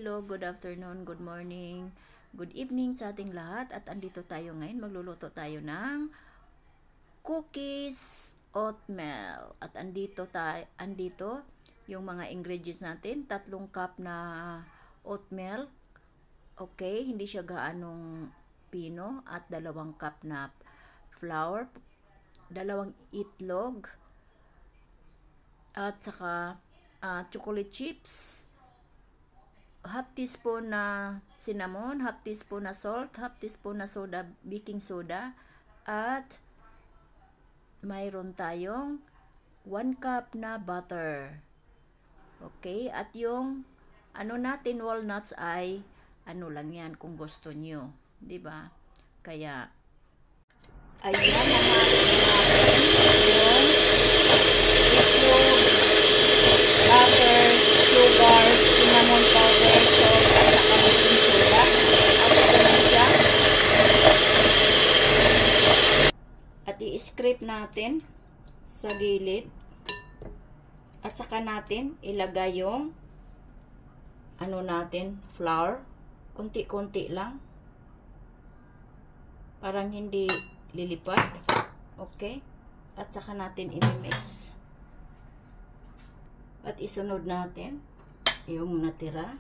hello, good afternoon, good morning, good evening sa ating lahat. At andito tayo ngayon, magluluto tayo ng cookies oatmeal. At andito yung mga ingredients natin, 3 cup na oatmeal. Okay, hindi siya gaanong pino. At 2 cup na flour, 2 itlog, at saka chocolate chips, half teaspoon na cinnamon, half teaspoon na salt, half teaspoon na baking soda, at mayroon tayong 1 cup na butter. Okay, at yung natin walnuts ay lang yan kung gusto nyo, di ba? Kaya ayan, butter, sugar, cinnamon powder, salt, at saka baking soda. At ito na siya. At i-scrape natin sa gilid. At saka natin ilagay yung flour. Kunti-kunti lang. Parang hindi lilipad. Okay? At saka natin i-mix. At isunod natin yung natira.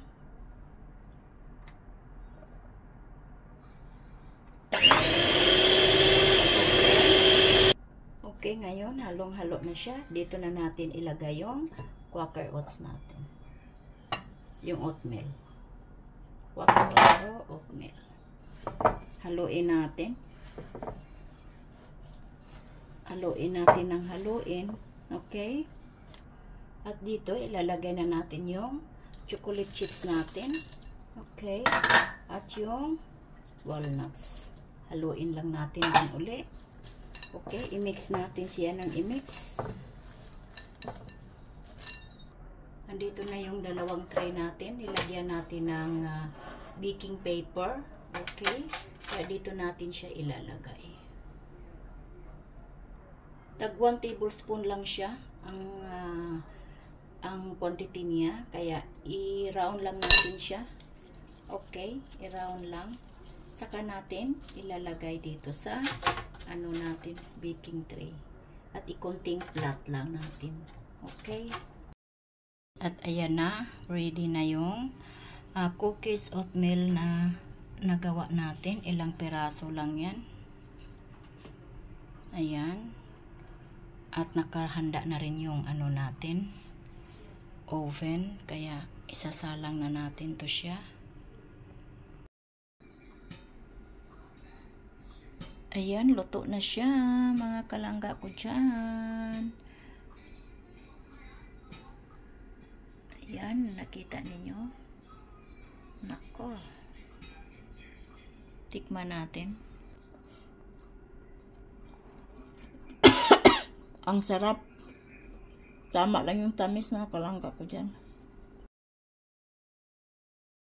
Okay, ngayon halong-halo na siya. Dito na natin ilagay yung Quaker Oats natin. Yung oatmeal. Quaker oatmeal. Haluin natin. Haluin natin ng haluin. Okay? At dito, ilalagay na natin yung chocolate chips natin. Okay. At yung walnuts. Haluin lang natin din uli. Okay. I-mix natin siya ng i-mix. Andito na yung 2 tray natin. Ilagyan natin ng baking paper. Okay. Kaya dito natin siya ilalagay. Tag 1 tablespoon lang siya ang quantity niya, kaya i-round lang natin siya. Okay, i-round lang. Saka natin ilalagay dito sa natin, baking tray. At i-konting flat lang natin. Okay? At ayan na, ready na yung cookies oatmeal na nagawa natin. Ilang piraso lang yan. Ayan. At nakahanda na rin yung natin, oven, kaya isasalang na natin to siya. Ayan, luto na siya, mga kalangga ko dyan. Ayan, nakita ninyo. Nako. Tikman natin. Ang sarap. Tama lang yung tamis, mga kalangga ko dyan.